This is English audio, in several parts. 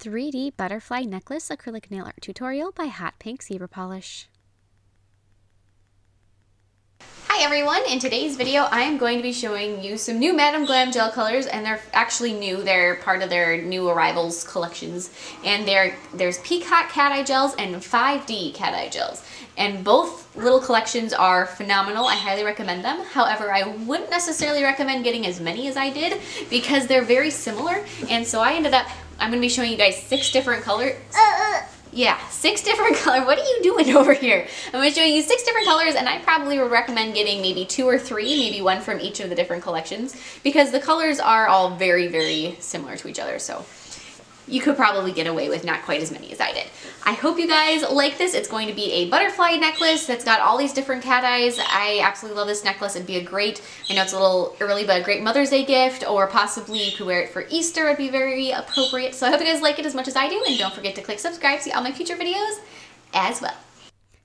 3D Butterfly Necklace Acrylic Nail Art Tutorial by Hotpinkzebrapolish. Hi everyone, in today's video I am going to be showing you some new Madam Glam gel colors, and they're actually new. They're part of their new arrivals collections, and there's Peacock Cat Eye Gels and 5D Cat Eye Gels, and both little collections are phenomenal. I highly recommend them. However, I wouldn't necessarily recommend getting as many as I did because they're very similar, and so I'm going to be showing you guys 6 different colors. Yeah, 6 different colors. What are you doing over here? I'm going to show you 6 different colors, and I probably would recommend getting maybe 2 or 3, maybe 1 from each of the different collections, because the colors are all very, very similar to each other, so you could probably get away with not quite as many as I did. I hope you guys like this. It's going to be a butterfly necklace that's got all these different cat eyes. I absolutely love this necklace. It'd be a great, I know it's a little early, but a great Mother's Day gift, or possibly you could wear it for Easter. It'd be very appropriate. So I hope you guys like it as much as I do, and don't forget to click subscribe to see all my future videos as well.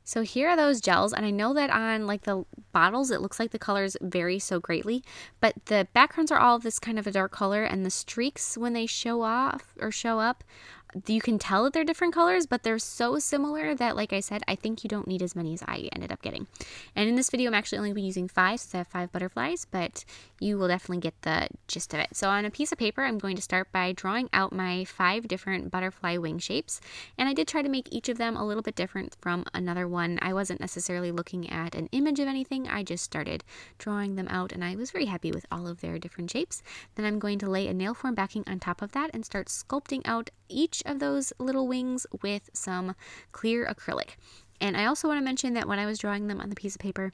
So here are those gels, and I know that on like the bottles it looks like the colors vary so greatly, but the backgrounds are all this kind of a dark color, and the streaks when they show off or show up, you can tell that they're different colors, but they're so similar that, like I said, I think you don't need as many as I ended up getting. And in this video I'm actually only using 5 since I have 5 butterflies, but you will definitely get the gist of it. So on a piece of paper I'm going to start by drawing out my 5 different butterfly wing shapes, and I did try to make each of them a little bit different from another one. I wasn't necessarily looking at an image of anything, I just started drawing them out, and I was very happy with all of their different shapes. Then I'm going to lay a nail form backing on top of that and start sculpting out each of those little wings with some clear acrylic. And I also want to mention that when I was drawing them on the piece of paper,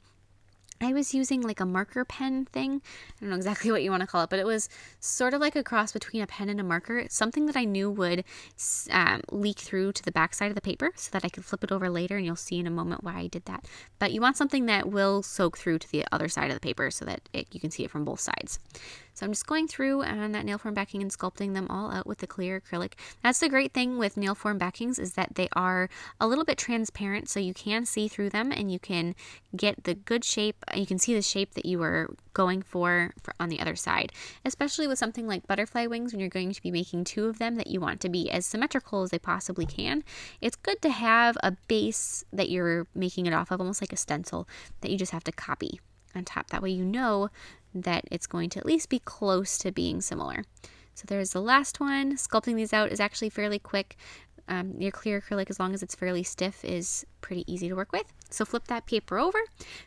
I was using like a marker pen thing. I don't know exactly what you want to call it, but it was sort of like a cross between a pen and a marker. It's something that I knew would leak through to the back side of the paper so that I could flip it over later, and you'll see in a moment why I did that. But you want something that will soak through to the other side of the paper so that you can see it from both sides. So I'm just going through on that nail form backing and sculpting them all out with the clear acrylic. That's the great thing with nail form backings, is that they are a little bit transparent, so you can see through them and you can get the good shape. You can see the shape that you were going for on the other side, especially with something like butterfly wings. When you're going to be making 2 of them that you want to be as symmetrical as they possibly can, it's good to have a base that you're making it off of, almost like a stencil that you just have to copy on top. That way you know that it's going to at least be close to being similar. So there's the last one. Sculpting these out is actually fairly quick. Your clear acrylic, as long as it's fairly stiff, is pretty easy to work with. So flip that paper over,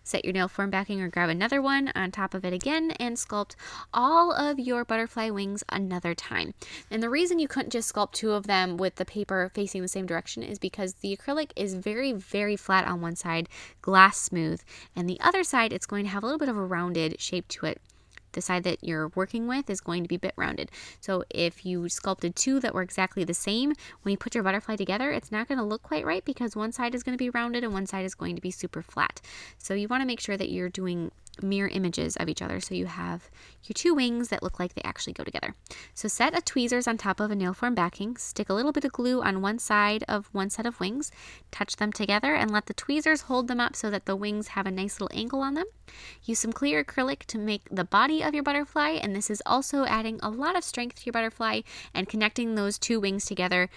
set your nail form backing or grab another one on top of it again, and sculpt all of your butterfly wings another time. And the reason you couldn't just sculpt 2 of them with the paper facing the same direction is because the acrylic is very, very flat on one side, glass smooth, and the other side it's going to have a little bit of a rounded shape to it. The side that you're working with is going to be a bit rounded. So if you sculpted 2 that were exactly the same, when you put your butterfly together, it's not going to look quite right because one side is going to be rounded and one side is going to be super flat. So you want to make sure that you're doing mirror images of each other, so you have your 2 wings that look like they actually go together. So set a tweezers on top of a nail form backing, stick a little bit of glue on one side of one set of wings, touch them together, and let the tweezers hold them up so that the wings have a nice little angle on them. Use some clear acrylic to make the body of your butterfly, and this is also adding a lot of strength to your butterfly and connecting those 2 wings together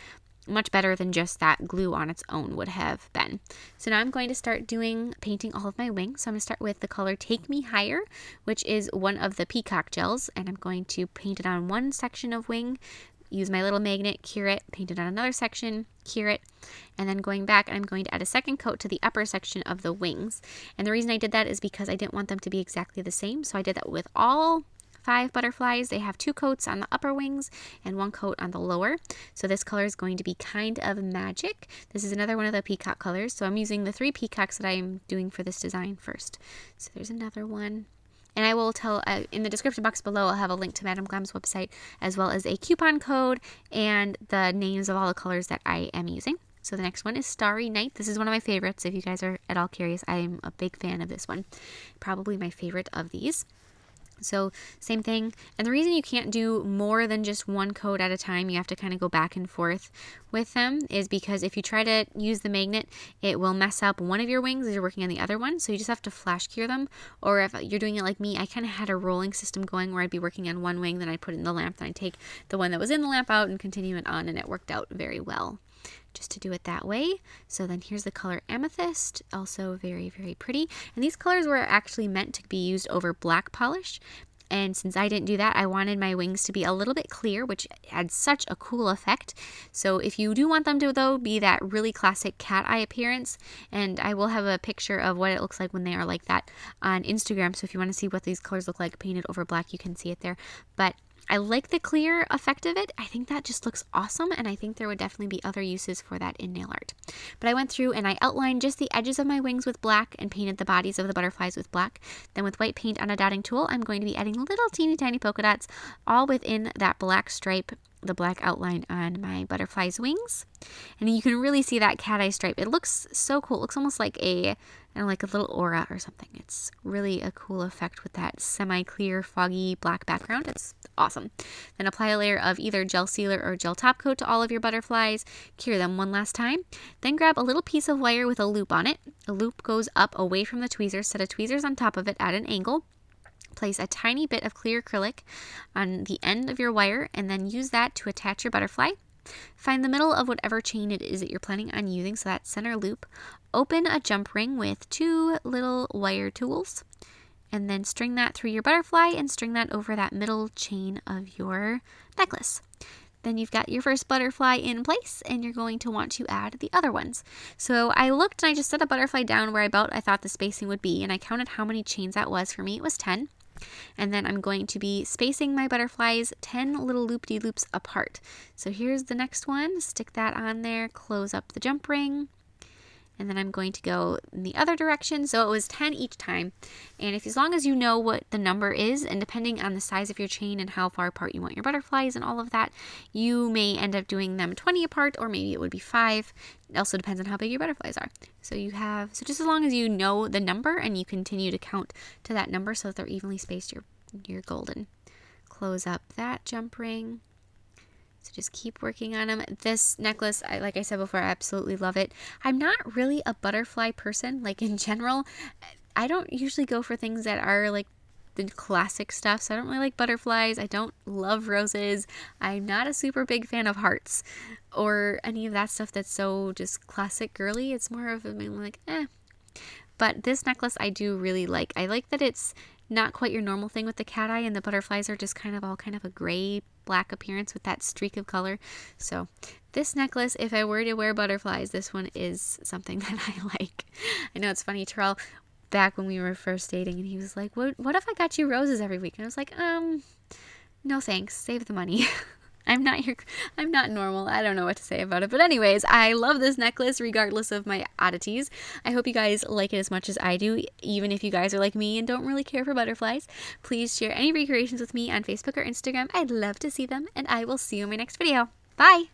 much better than just that glue on its own would have been. So now I'm going to start painting all of my wings. So I'm going to start with the color Take Me Higher, which is one of the peacock gels, and I'm going to paint it on one section of wing, use my little magnet, cure it, paint it on another section, cure it, and then going back, I'm going to add a second coat to the upper section of the wings. And the reason I did that is because I didn't want them to be exactly the same, so I did that with all 5 butterflies. They have 2 coats on the upper wings and 1 coat on the lower. So this color is going to be Kind of Magic. This is another one of the peacock colors. So I'm using the 3 peacocks that I'm doing for this design first. So there's another one. And I will tell, in the description box below, I'll have a link to Madam Glam's website, as well as a coupon code and the names of all the colors that I am using. So the next one is Starry Night. This is one of my favorites. If you guys are at all curious, I'm a big fan of this one. Probably my favorite of these. So same thing. And the reason you can't do more than just one coat at a time, you have to kind of go back and forth with them, is because if you try to use the magnet, it will mess up one of your wings as you're working on the other one. So you just have to flash cure them. Or if you're doing it like me, I kind of had a rolling system going where I'd be working on one wing, then I'd put it in the lamp, then I'd take the one that was in the lamp out and continue it on, and it worked out very well just to do it that way. So then here's the color Amethyst, also very, very pretty. And these colors were actually meant to be used over black polish. And since I didn't do that, I wanted my wings to be a little bit clear, which had such a cool effect. So if you do want them to, though, be that really classic cat eye appearance, and I will have a picture of what it looks like when they are like that on Instagram. So if you want to see what these colors look like painted over black, you can see it there. But I like the clear effect of it. I think that just looks awesome, and I think there would definitely be other uses for that in nail art. But I went through and I outlined just the edges of my wings with black and painted the bodies of the butterflies with black. Then with white paint on a dotting tool, I'm going to be adding little teeny tiny polka dots all within that black stripe, the black outline on my butterfly's wings. And you can really see that cat eye stripe. It looks so cool. It looks almost like a like a little aura or something. It's really a cool effect with that semi-clear, foggy black background. It's awesome. Then apply a layer of either gel sealer or gel top coat to all of your butterflies. Cure them one last time. Then grab a little piece of wire with a loop on it. A loop goes up away from the tweezers. Set a tweezers on top of it at an angle. Place a tiny bit of clear acrylic on the end of your wire and then use that to attach your butterfly. Find the middle of whatever chain it is that you're planning on using, so that center loop. Open a jump ring with 2 little wire tools and then string that through your butterfly and string that over that middle chain of your necklace. Then you've got your first butterfly in place, and you're going to want to add the other ones. So I looked and I just set a butterfly down where I thought the spacing would be, and I counted how many chains that was. For me, it was 10. And then I'm going to be spacing my butterflies 10 little loop-de-loops apart. So here's the next one. Stick that on there, close up the jump ring. And then I'm going to go in the other direction. So it was 10 each time. And as long as you know what the number is, and depending on the size of your chain and how far apart you want your butterflies and all of that, you may end up doing them 20 apart, or maybe it would be 5. It also depends on how big your butterflies are. So just as long as you know the number and you continue to count to that number so that they're evenly spaced, you're golden. Close up that jump ring. So just keep working on them. This necklace, like I said before, I absolutely love it. I'm not really a butterfly person, like in general. I don't usually go for things that are like the classic stuff. So I don't really like butterflies. I don't love roses. I'm not a super big fan of hearts or any of that stuff that's so just classic girly. It's more of like, eh. But this necklace I do really like. I like that it's not quite your normal thing with the cat eye, and the butterflies are just kind of a gray black appearance with that streak of color. So this necklace, if I were to wear butterflies, this one is something that I like. I know it's funny, Terrell, back when we were first dating, and he was like, what if I got you roses every week? And I was like, no thanks, save the money. I'm not normal. I don't know what to say about it. But anyways, I love this necklace regardless of my oddities. I hope you guys like it as much as I do, even if you guys are like me and don't really care for butterflies. Please share any recreations with me on Facebook or Instagram. I'd love to see them, and I will see you in my next video. Bye!